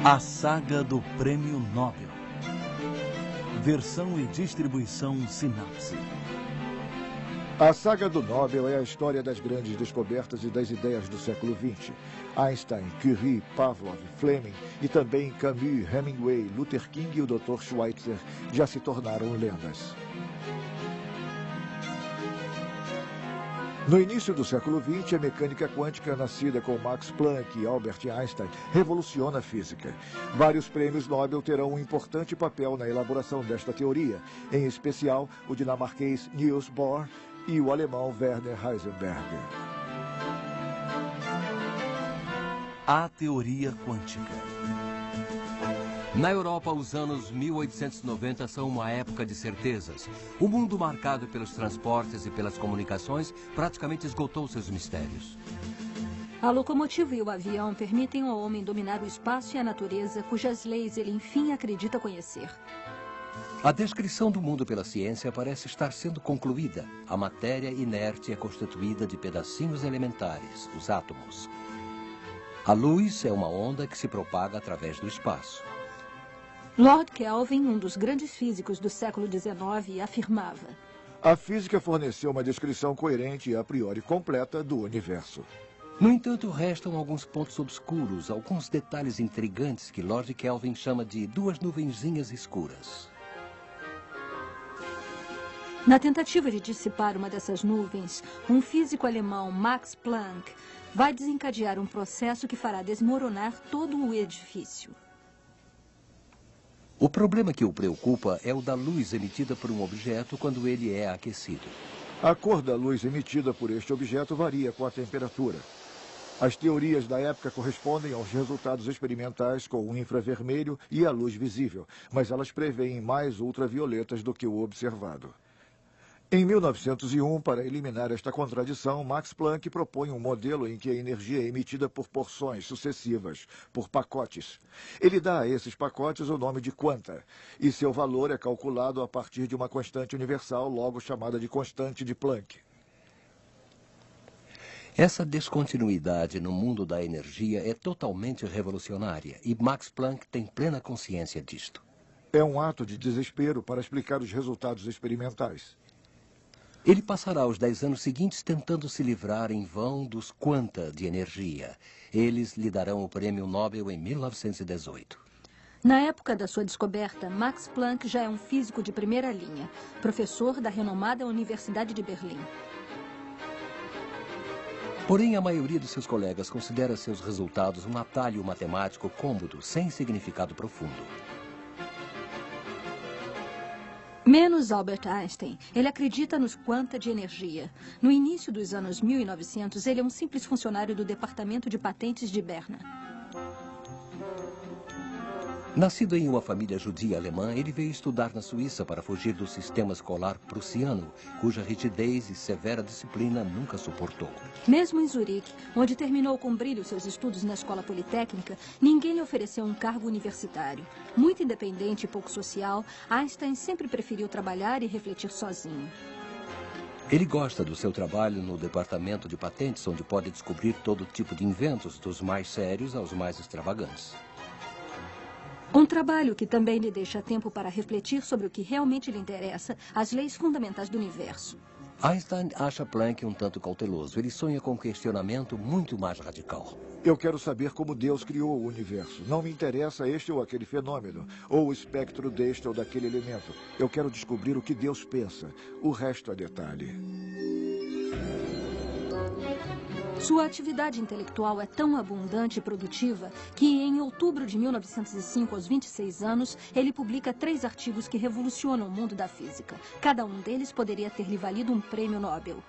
A saga do Prêmio Nobel. Versão e distribuição Sinapse. A saga do Nobel é a história das grandes descobertas e das ideias do século XX. Einstein, Curie, Pavlov, Fleming e também Camus, Hemingway, Luther King e o Dr. Schweitzer já se tornaram lendas. No início do século XX, a mecânica quântica, nascida com Max Planck e Albert Einstein, revoluciona a física. Vários prêmios Nobel terão um importante papel na elaboração desta teoria, em especial o dinamarquês Niels Bohr e o alemão Werner Heisenberg. A teoria quântica. Na Europa, os anos 1890 são uma época de certezas. O mundo, marcado pelos transportes e pelas comunicações, praticamente esgotou seus mistérios. A locomotiva e o avião permitem ao homem dominar o espaço e a natureza, cujas leis ele enfim acredita conhecer. A descrição do mundo pela ciência parece estar sendo concluída. A matéria inerte é constituída de pedacinhos elementares, os átomos. A luz é uma onda que se propaga através do espaço. Lord Kelvin, um dos grandes físicos do século XIX, afirmava: A física forneceu uma descrição coerente e a priori completa do universo. No entanto, restam alguns pontos obscuros, alguns detalhes intrigantes que Lord Kelvin chama de duas nuvenzinhas escuras. Na tentativa de dissipar uma dessas nuvens, um físico alemão, Max Planck, vai desencadear um processo que fará desmoronar todo o edifício. O problema que o preocupa é o da luz emitida por um objeto quando ele é aquecido. A cor da luz emitida por este objeto varia com a temperatura. As teorias da época correspondem aos resultados experimentais com o infravermelho e a luz visível, mas elas preveem mais ultravioletas do que o observado. Em 1901, para eliminar esta contradição, Max Planck propõe um modelo em que a energia é emitida por porções sucessivas, por pacotes. Ele dá a esses pacotes o nome de quanta, e seu valor é calculado a partir de uma constante universal, logo chamada de constante de Planck. Essa descontinuidade no mundo da energia é totalmente revolucionária, e Max Planck tem plena consciência disto. É um ato de desespero para explicar os resultados experimentais. Ele passará os 10 anos seguintes tentando se livrar em vão dos quanta de energia. Eles lhe darão o Prêmio Nobel em 1918. Na época da sua descoberta, Max Planck já é um físico de primeira linha, professor da renomada Universidade de Berlim. Porém, a maioria de seus colegas considera seus resultados um atalho matemático cômodo, sem significado profundo. Menos Albert Einstein. Ele acredita nos quanta de energia. No início dos anos 1900, ele é um simples funcionário do Departamento de Patentes de Berna. Nascido em uma família judia alemã, ele veio estudar na Suíça para fugir do sistema escolar prussiano, cuja rigidez e severa disciplina nunca suportou. Mesmo em Zurique, onde terminou com brilho seus estudos na escola politécnica, ninguém lhe ofereceu um cargo universitário. Muito independente e pouco social, Einstein sempre preferiu trabalhar e refletir sozinho. Ele gosta do seu trabalho no departamento de patentes, onde pode descobrir todo tipo de inventos, dos mais sérios aos mais extravagantes. Um trabalho que também lhe deixa tempo para refletir sobre o que realmente lhe interessa, as leis fundamentais do universo. Einstein acha Planck um tanto cauteloso. Ele sonha com um questionamento muito mais radical. Eu quero saber como Deus criou o universo. Não me interessa este ou aquele fenômeno, ou o espectro deste ou daquele elemento. Eu quero descobrir o que Deus pensa. O resto é detalhe. Sua atividade intelectual é tão abundante e produtiva que, em outubro de 1905, aos 26 anos, ele publica 3 artigos que revolucionam o mundo da física. Cada um deles poderia ter lhe valido um prêmio Nobel.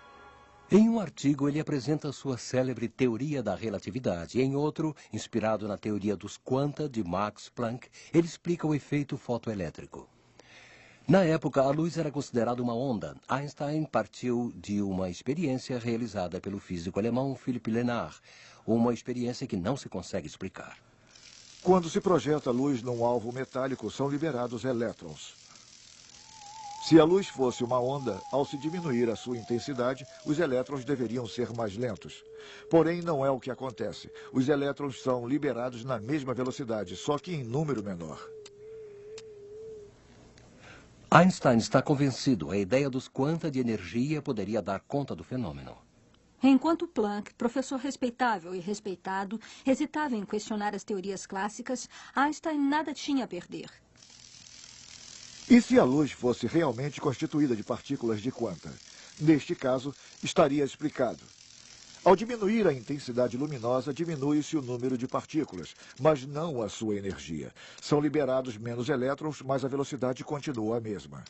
Em um artigo, ele apresenta sua célebre teoria da relatividade. Em outro, inspirado na teoria dos quanta de Max Planck, ele explica o efeito fotoelétrico. Na época, a luz era considerada uma onda. Einstein partiu de uma experiência realizada pelo físico alemão Philipp Lenard, uma experiência que não se consegue explicar. Quando se projeta luz num alvo metálico, são liberados elétrons. Se a luz fosse uma onda, ao se diminuir a sua intensidade, os elétrons deveriam ser mais lentos. Porém, não é o que acontece. Os elétrons são liberados na mesma velocidade, só que em número menor. Einstein está convencido. A ideia dos quanta de energia poderia dar conta do fenômeno. Enquanto Planck, professor respeitável e respeitado, hesitava em questionar as teorias clássicas, Einstein nada tinha a perder. E se a luz fosse realmente constituída de partículas de quanta? Neste caso, estaria explicado. Ao diminuir a intensidade luminosa, diminui-se o número de partículas, mas não a sua energia. São liberados menos elétrons, mas a velocidade continua a mesma.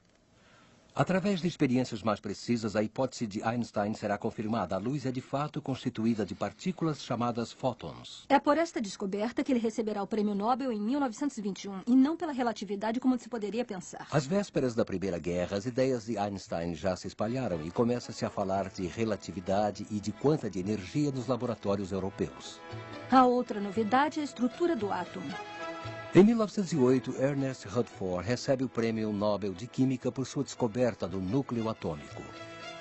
Através de experiências mais precisas, a hipótese de Einstein será confirmada. A luz é de fato constituída de partículas chamadas fótons. É por esta descoberta que ele receberá o Prêmio Nobel em 1921, e não pela relatividade como se poderia pensar. Às vésperas da Primeira Guerra, as ideias de Einstein já se espalharam e começa-se a falar de relatividade e de quanta de energia nos laboratórios europeus. A outra novidade é a estrutura do átomo. Em 1908, Ernest Rutherford recebe o Prêmio Nobel de Química por sua descoberta do núcleo atômico.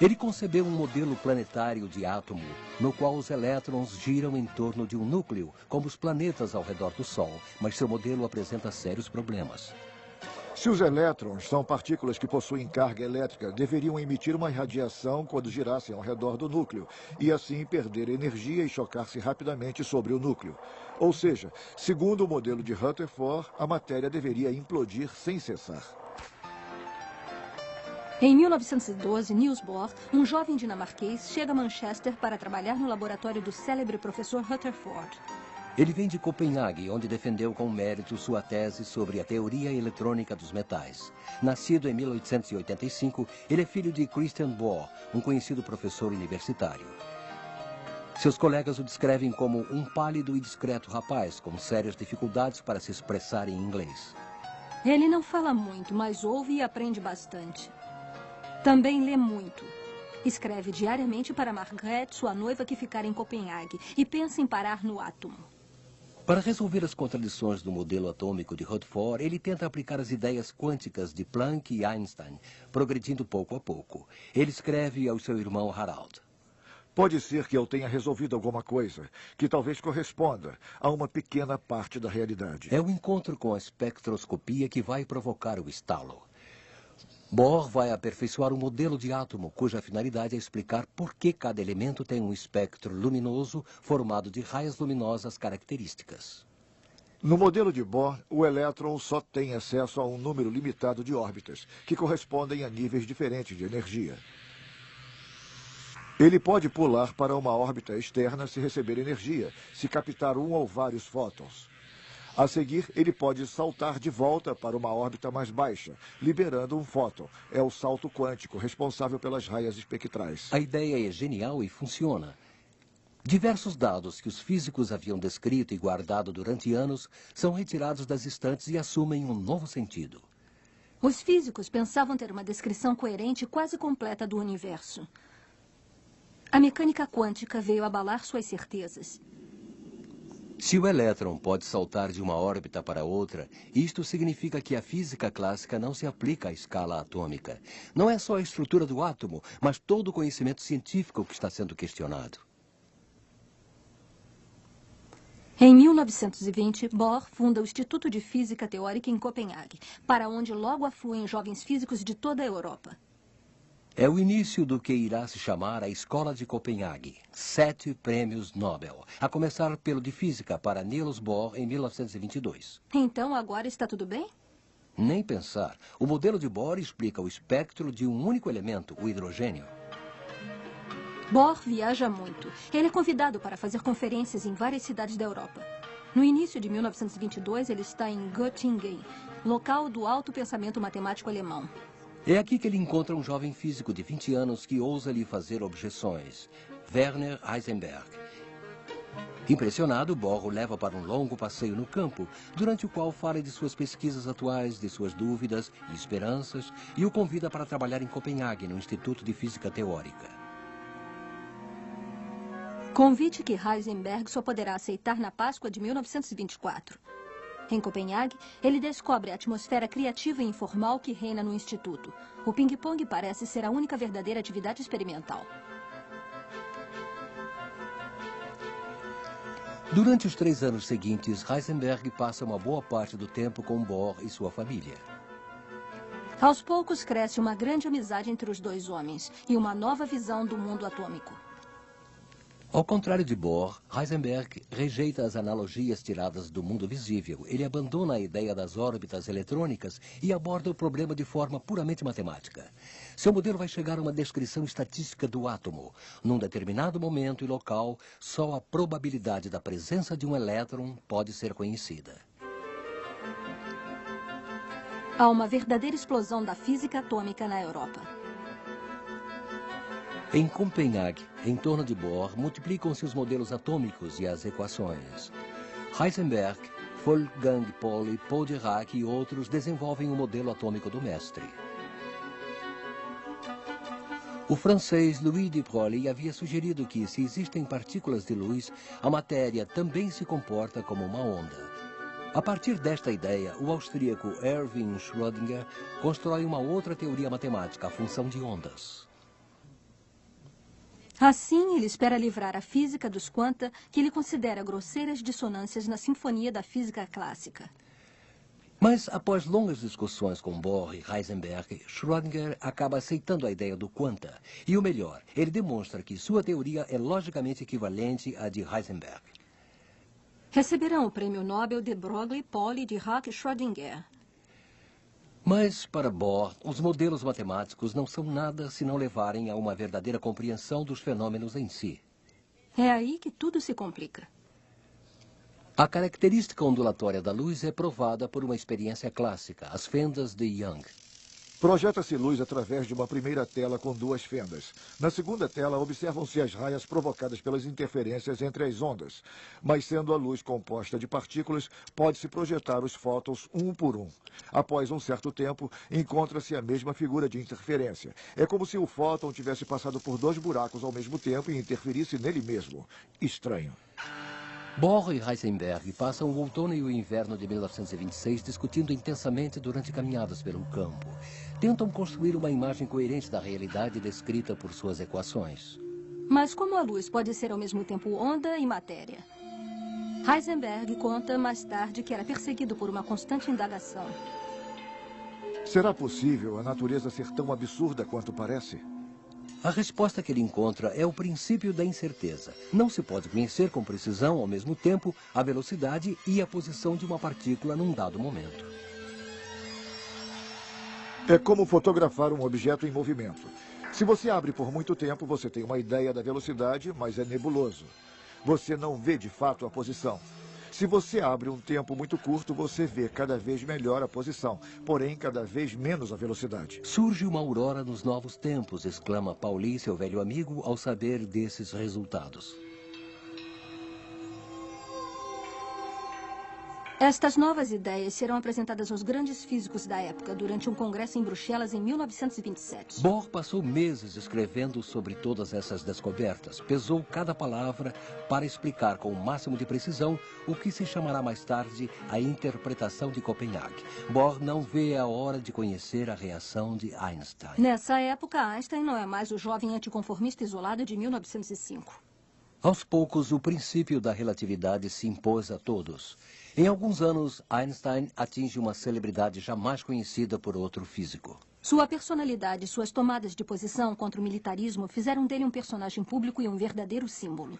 Ele concebeu um modelo planetário de átomo, no qual os elétrons giram em torno de um núcleo, como os planetas ao redor do Sol, mas seu modelo apresenta sérios problemas. Se os elétrons são partículas que possuem carga elétrica, deveriam emitir uma radiação quando girassem ao redor do núcleo, e assim perder energia e chocar-se rapidamente sobre o núcleo. Ou seja, segundo o modelo de Rutherford, a matéria deveria implodir sem cessar. Em 1912, Niels Bohr, um jovem dinamarquês, chega a Manchester para trabalhar no laboratório do célebre professor Rutherford. Ele vem de Copenhague, onde defendeu com mérito sua tese sobre a teoria eletrônica dos metais. Nascido em 1885, ele é filho de Christian Bohr, um conhecido professor universitário. Seus colegas o descrevem como um pálido e discreto rapaz, com sérias dificuldades para se expressar em inglês. Ele não fala muito, mas ouve e aprende bastante. Também lê muito. Escreve diariamente para Margrethe, sua noiva que ficara em Copenhague, e pensa em parar no átomo. Para resolver as contradições do modelo atômico de Rutherford, ele tenta aplicar as ideias quânticas de Planck e Einstein, progredindo pouco a pouco. Ele escreve ao seu irmão Harald. Pode ser que eu tenha resolvido alguma coisa, que talvez corresponda a uma pequena parte da realidade. É o encontro com a espectroscopia que vai provocar o estalo. Bohr vai aperfeiçoar um modelo de átomo cuja finalidade é explicar por que cada elemento tem um espectro luminoso formado de raias luminosas características. No modelo de Bohr, o elétron só tem acesso a um número limitado de órbitas, que correspondem a níveis diferentes de energia. Ele pode pular para uma órbita externa se receber energia, se captar um ou vários fótons. A seguir, ele pode saltar de volta para uma órbita mais baixa, liberando um fóton. É o salto quântico, responsável pelas raias espectrais. A ideia é genial e funciona. Diversos dados que os físicos haviam descrito e guardado durante anos são retirados das estantes e assumem um novo sentido. Os físicos pensavam ter uma descrição coerente e quase completa do universo. A mecânica quântica veio abalar suas certezas. Se o elétron pode saltar de uma órbita para outra, isto significa que a física clássica não se aplica à escala atômica. Não é só a estrutura do átomo, mas todo o conhecimento científico que está sendo questionado. Em 1920, Bohr funda o Instituto de Física Teórica em Copenhague, para onde logo afluem jovens físicos de toda a Europa. É o início do que irá se chamar a Escola de Copenhague. 7 prêmios Nobel, a começar pelo de Física para Niels Bohr em 1922. Então, agora está tudo bem? Nem pensar. O modelo de Bohr explica o espectro de um único elemento, o hidrogênio. Bohr viaja muito. Ele é convidado para fazer conferências em várias cidades da Europa. No início de 1922, ele está em Göttingen, local do alto pensamento matemático alemão. É aqui que ele encontra um jovem físico de 20 anos que ousa lhe fazer objeções, Werner Heisenberg. Impressionado, Bohr o leva para um longo passeio no campo, durante o qual fala de suas pesquisas atuais, de suas dúvidas e esperanças, e o convida para trabalhar em Copenhague, no Instituto de Física Teórica. Convite que Heisenberg só poderá aceitar na Páscoa de 1924. Em Copenhague, ele descobre a atmosfera criativa e informal que reina no instituto. O ping-pong parece ser a única verdadeira atividade experimental. Durante os 3 anos seguintes, Heisenberg passa uma boa parte do tempo com Bohr e sua família. Aos poucos, cresce uma grande amizade entre os dois homens e uma nova visão do mundo atômico. Ao contrário de Bohr, Heisenberg rejeita as analogias tiradas do mundo visível. Ele abandona a ideia das órbitas eletrônicas e aborda o problema de forma puramente matemática. Seu modelo vai chegar a uma descrição estatística do átomo. Num determinado momento e local, só a probabilidade da presença de um elétron pode ser conhecida. Há uma verdadeira explosão da física atômica na Europa. Em Copenhague, em torno de Bohr, multiplicam-se os modelos atômicos e as equações. Heisenberg, Wolfgang Pauli, Paul Dirac e outros desenvolvem o modelo atômico do mestre. O francês Louis de Broglie havia sugerido que, se existem partículas de luz, a matéria também se comporta como uma onda. A partir desta ideia, o austríaco Erwin Schrödinger constrói uma outra teoria matemática, a função de ondas. Assim, ele espera livrar a física dos quanta, que ele considera grosseiras dissonâncias na sinfonia da física clássica. Mas, após longas discussões com Bohr e Heisenberg, Schrödinger acaba aceitando a ideia do quanta. E o melhor, ele demonstra que sua teoria é logicamente equivalente à de Heisenberg. Receberão o prêmio Nobel de Broglie, Pauli, Dirac e Schrödinger. Mas, para Bohr, os modelos matemáticos não são nada se não levarem a uma verdadeira compreensão dos fenômenos em si. É aí que tudo se complica. A característica ondulatória da luz é provada por uma experiência clássica, as fendas de Young. Projeta-se luz através de uma primeira tela com 2 fendas. Na segunda tela, observam-se as raias provocadas pelas interferências entre as ondas. Mas, sendo a luz composta de partículas, pode-se projetar os fótons um por um. Após um certo tempo, encontra-se a mesma figura de interferência. É como se o fóton tivesse passado por 2 buracos ao mesmo tempo e interferisse nele mesmo. Estranho. Bohr e Heisenberg passam o outono e o inverno de 1926 discutindo intensamente durante caminhadas pelo campo. Tentam construir uma imagem coerente da realidade descrita por suas equações. Mas como a luz pode ser ao mesmo tempo onda e matéria? Heisenberg conta mais tarde que era perseguido por uma constante indagação. Será possível a natureza ser tão absurda quanto parece? A resposta que ele encontra é o princípio da incerteza. Não se pode conhecer com precisão, ao mesmo tempo, a velocidade e a posição de uma partícula num dado momento. É como fotografar um objeto em movimento. Se você abre por muito tempo, você tem uma ideia da velocidade, mas é nebuloso. Você não vê de fato a posição. Se você abre um tempo muito curto, você vê cada vez melhor a posição, porém cada vez menos a velocidade. Surge uma aurora nos novos tempos, exclama Pauli, seu velho amigo, ao saber desses resultados. Estas novas ideias serão apresentadas aos grandes físicos da época durante um congresso em Bruxelas em 1927. Bohr passou meses escrevendo sobre todas essas descobertas. Pesou cada palavra para explicar com o máximo de precisão o que se chamará mais tarde a interpretação de Copenhague. Bohr não vê a hora de conhecer a reação de Einstein. Nessa época, Einstein não é mais o jovem anticonformista isolado de 1905. Aos poucos, o princípio da relatividade se impôs a todos. Em alguns anos, Einstein atinge uma celebridade jamais conhecida por outro físico. Sua personalidade e suas tomadas de posição contra o militarismo fizeram dele um personagem público e um verdadeiro símbolo.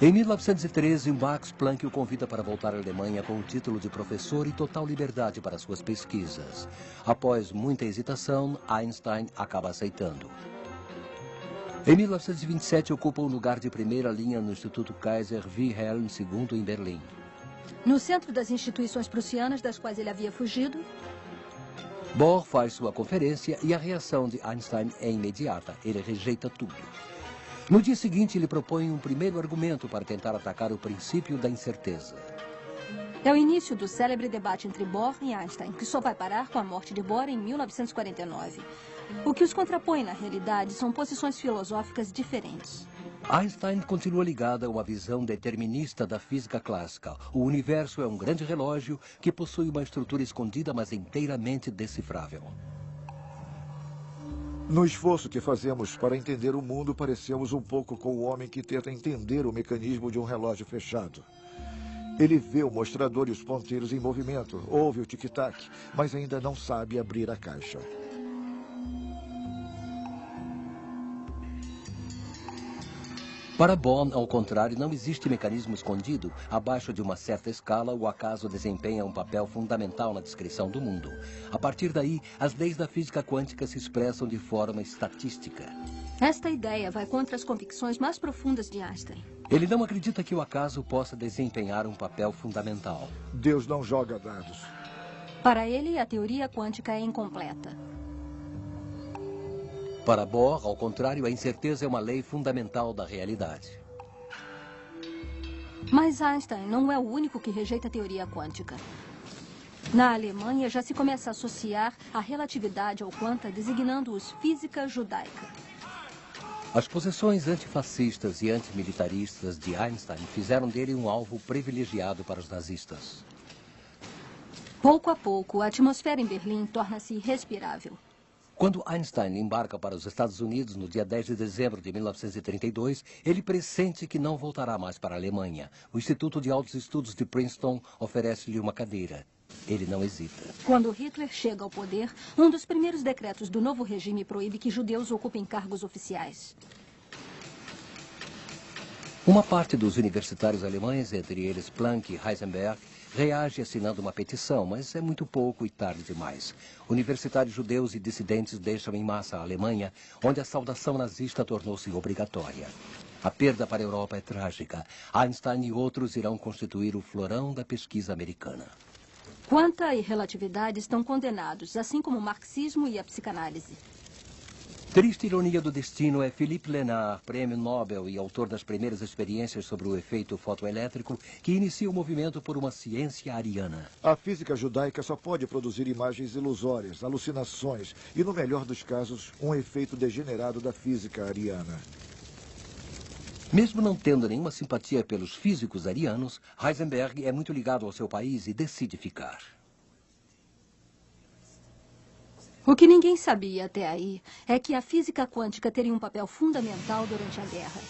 Em 1913, Max Planck o convida para voltar à Alemanha com o título de professor e total liberdade para suas pesquisas. Após muita hesitação, Einstein acaba aceitando. Em 1927, ocupa um lugar de primeira linha no Instituto Kaiser Wilhelm II em Berlim. No centro das instituições prussianas das quais ele havia fugido, Bohr faz sua conferência e a reação de Einstein é imediata. Ele rejeita tudo. No dia seguinte, ele propõe um primeiro argumento para tentar atacar o princípio da incerteza. É o início do célebre debate entre Bohr e Einstein, que só vai parar com a morte de Bohr em 1949. O que os contrapõe, na realidade, são posições filosóficas diferentes. Einstein continua ligado a uma visão determinista da física clássica. O universo é um grande relógio que possui uma estrutura escondida, mas inteiramente decifrável. No esforço que fazemos para entender o mundo, parecemos um pouco com o homem que tenta entender o mecanismo de um relógio fechado. Ele vê o mostrador e os ponteiros em movimento, ouve o tic-tac, mas ainda não sabe abrir a caixa. Para Bohr, ao contrário, não existe mecanismo escondido. Abaixo de uma certa escala, o acaso desempenha um papel fundamental na descrição do mundo. A partir daí, as leis da física quântica se expressam de forma estatística. Esta ideia vai contra as convicções mais profundas de Einstein. Ele não acredita que o acaso possa desempenhar um papel fundamental. Deus não joga dados. Para ele, a teoria quântica é incompleta. Para Bohr, ao contrário, a incerteza é uma lei fundamental da realidade. Mas Einstein não é o único que rejeita a teoria quântica. Na Alemanha, já se começa a associar a relatividade ao quanta, designando-os física judaica. As posições antifascistas e antimilitaristas de Einstein fizeram dele um alvo privilegiado para os nazistas. Pouco a pouco, a atmosfera em Berlim torna-se irrespirável. Quando Einstein embarca para os Estados Unidos no dia 10 de dezembro de 1932, ele pressente que não voltará mais para a Alemanha. O Instituto de Altos Estudos de Princeton oferece-lhe uma cadeira. Ele não hesita. Quando Hitler chega ao poder, um dos primeiros decretos do novo regime proíbe que judeus ocupem cargos oficiais. Uma parte dos universitários alemães, entre eles Planck e Heisenberg, reage assinando uma petição, mas é muito pouco e tarde demais. Universitários judeus e dissidentes deixam em massa a Alemanha, onde a saudação nazista tornou-se obrigatória. A perda para a Europa é trágica. Einstein e outros irão constituir o florão da pesquisa americana. Quanta e relatividade estão condenados, assim como o marxismo e a psicanálise. Triste ironia do destino é Philippe Lenard, prêmio Nobel e autor das primeiras experiências sobre o efeito fotoelétrico, que inicia o movimento por uma ciência ariana. A física judaica só pode produzir imagens ilusórias, alucinações e, no melhor dos casos, um efeito degenerado da física ariana. Mesmo não tendo nenhuma simpatia pelos físicos arianos, Heisenberg é muito ligado ao seu país e decide ficar. O que ninguém sabia até aí é que a física quântica teria um papel fundamental durante a guerra.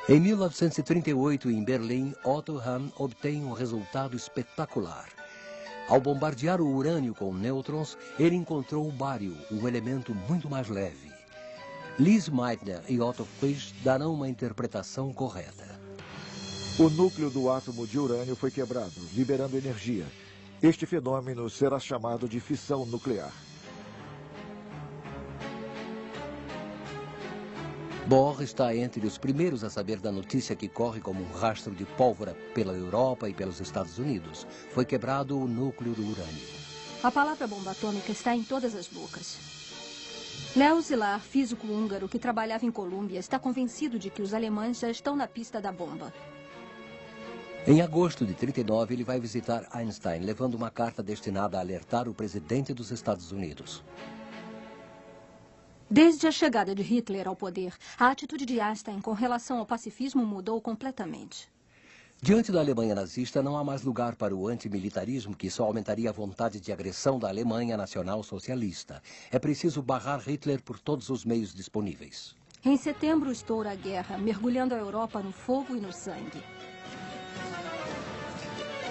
Em 1938, em Berlim, Otto Hahn obtém um resultado espetacular. Ao bombardear o urânio com nêutrons, ele encontrou o bário, um elemento muito mais leve. Lise Meitner e Otto Frisch darão uma interpretação correta. O núcleo do átomo de urânio foi quebrado, liberando energia. Este fenômeno será chamado de fissão nuclear. Bohr está entre os primeiros a saber da notícia que corre como um rastro de pólvora pela Europa e pelos Estados Unidos. Foi quebrado o núcleo do urânio. A palavra bomba atômica está em todas as bocas. Leo Szilard, físico húngaro que trabalhava em Colômbia, está convencido de que os alemães já estão na pista da bomba. Em agosto de 1939, ele vai visitar Einstein, levando uma carta destinada a alertar o presidente dos Estados Unidos. Desde a chegada de Hitler ao poder, a atitude de Einstein com relação ao pacifismo mudou completamente. Diante da Alemanha nazista, não há mais lugar para o antimilitarismo, que só aumentaria a vontade de agressão da Alemanha nacional-socialista. É preciso barrar Hitler por todos os meios disponíveis. Em setembro, estoura a guerra, mergulhando a Europa no fogo e no sangue.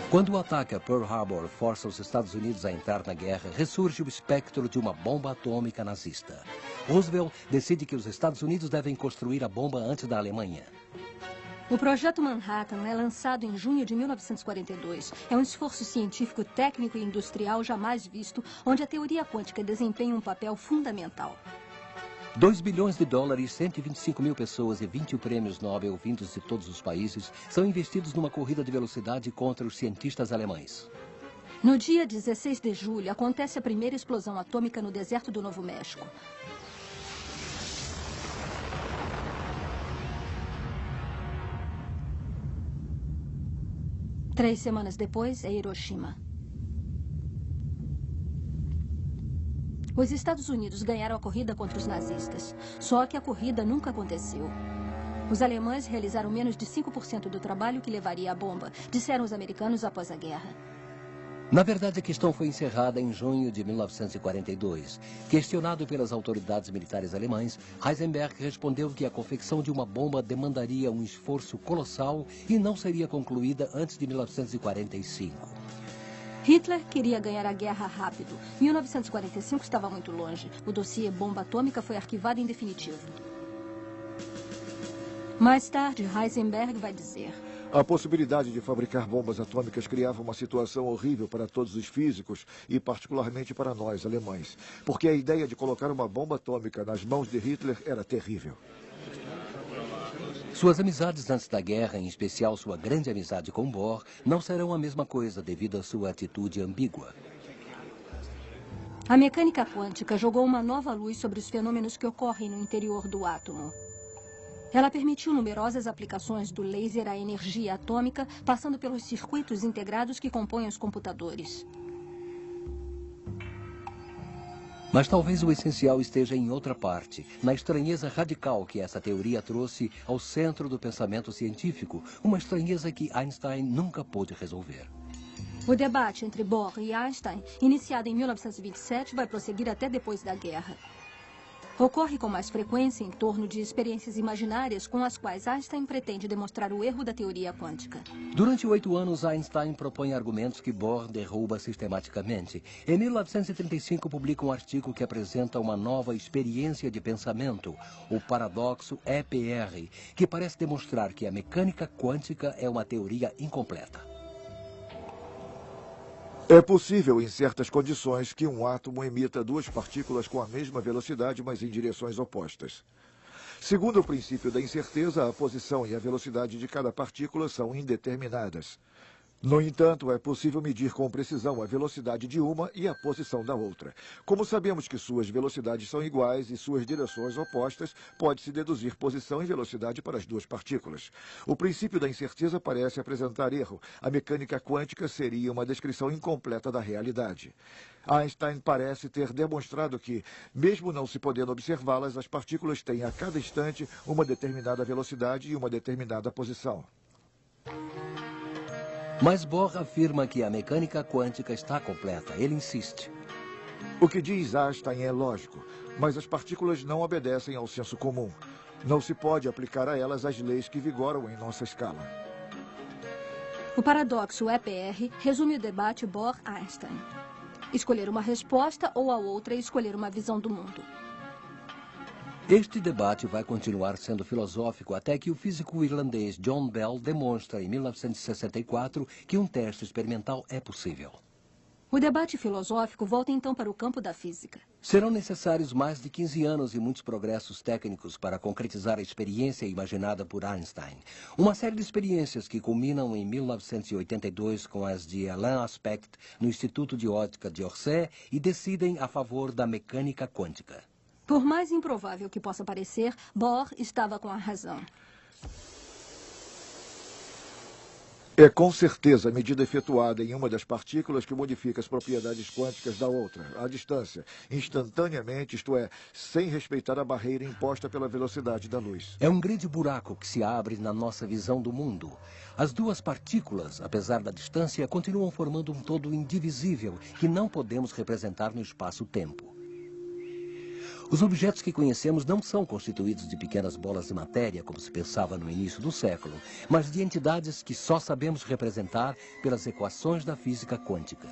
Quando o ataque a Pearl Harbor força os Estados Unidos a entrar na guerra, ressurge o espectro de uma bomba atômica nazista. Roosevelt decide que os Estados Unidos devem construir a bomba antes da Alemanha. O Projeto Manhattan é lançado em junho de 1942. É um esforço científico, técnico e industrial jamais visto, onde a teoria quântica desempenha um papel fundamental. 2 bilhões de dólares, 125 mil pessoas e 20 prêmios Nobel vindos de todos os países são investidos numa corrida de velocidade contra os cientistas alemães. No dia 16 de julho, acontece a primeira explosão atômica no deserto do Novo México. Três semanas depois, é Hiroshima. Os Estados Unidos ganharam a corrida contra os nazistas. Só que a corrida nunca aconteceu. Os alemães realizaram menos de 5% do trabalho que levaria a bomba, disseram os americanos após a guerra. Na verdade, a questão foi encerrada em junho de 1942. Questionado pelas autoridades militares alemãs, Heisenberg respondeu que a confecção de uma bomba demandaria um esforço colossal e não seria concluída antes de 1945. Hitler queria ganhar a guerra rápido. 1945 estava muito longe. O dossiê bomba atômica foi arquivado em definitivo. Mais tarde, Heisenberg vai dizer: a possibilidade de fabricar bombas atômicas criava uma situação horrível para todos os físicos e particularmente para nós, alemães, porque a ideia de colocar uma bomba atômica nas mãos de Hitler era terrível. Suas amizades antes da guerra, em especial sua grande amizade com Bohr, não serão a mesma coisa devido à sua atitude ambígua. A mecânica quântica jogou uma nova luz sobre os fenômenos que ocorrem no interior do átomo. Ela permitiu numerosas aplicações do laser à energia atômica, passando pelos circuitos integrados que compõem os computadores. Mas talvez o essencial esteja em outra parte, na estranheza radical que essa teoria trouxe ao centro do pensamento científico, uma estranheza que Einstein nunca pôde resolver. O debate entre Bohr e Einstein, iniciado em 1927, vai prosseguir até depois da guerra. Ocorre com mais frequência em torno de experiências imaginárias com as quais Einstein pretende demonstrar o erro da teoria quântica. Durante 8 anos, Einstein propõe argumentos que Bohr derruba sistematicamente. Em 1935, publica um artigo que apresenta uma nova experiência de pensamento, o paradoxo EPR, que parece demonstrar que a mecânica quântica é uma teoria incompleta. É possível, em certas condições, que um átomo emita duas partículas com a mesma velocidade, mas em direções opostas. Segundo o princípio da incerteza, a posição e a velocidade de cada partícula são indeterminadas. No entanto, é possível medir com precisão a velocidade de uma e a posição da outra. Como sabemos que suas velocidades são iguais e suas direções opostas, pode-se deduzir posição e velocidade para as duas partículas. O princípio da incerteza parece apresentar erro. A mecânica quântica seria uma descrição incompleta da realidade. Einstein parece ter demonstrado que, mesmo não se podendo observá-las, as partículas têm a cada instante uma determinada velocidade e uma determinada posição. Mas Bohr afirma que a mecânica quântica está completa. Ele insiste. O que diz Einstein é lógico, mas as partículas não obedecem ao senso comum. Não se pode aplicar a elas as leis que vigoram em nossa escala. O paradoxo EPR resume o debate Bohr-Einstein. Escolher uma resposta ou a outra é escolher uma visão do mundo. Este debate vai continuar sendo filosófico até que o físico irlandês John Bell demonstra, em 1964, que um teste experimental é possível. O debate filosófico volta então para o campo da física. Serão necessários mais de 15 anos e muitos progressos técnicos para concretizar a experiência imaginada por Einstein. Uma série de experiências que culminam em 1982 com as de Alain Aspect no Instituto de Ótica de Orsay e decidem a favor da mecânica quântica. Por mais improvável que possa parecer, Bohr estava com a razão. É com certeza a medida efetuada em uma das partículas que modifica as propriedades quânticas da outra, à distância, instantaneamente, isto é, sem respeitar a barreira imposta pela velocidade da luz. É um grande buraco que se abre na nossa visão do mundo. As duas partículas, apesar da distância, continuam formando um todo indivisível que não podemos representar no espaço-tempo. Os objetos que conhecemos não são constituídos de pequenas bolas de matéria, como se pensava no início do século, mas de entidades que só sabemos representar pelas equações da física quântica.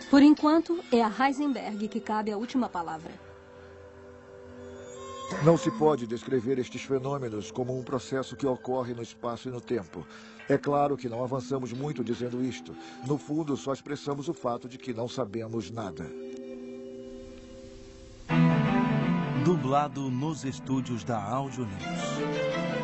Por enquanto, é a Heisenberg que cabe a última palavra. Não se pode descrever estes fenômenos como um processo que ocorre no espaço e no tempo. É claro que não avançamos muito dizendo isto. No fundo, só expressamos o fato de que não sabemos nada. Dublado nos estúdios da Áudio News.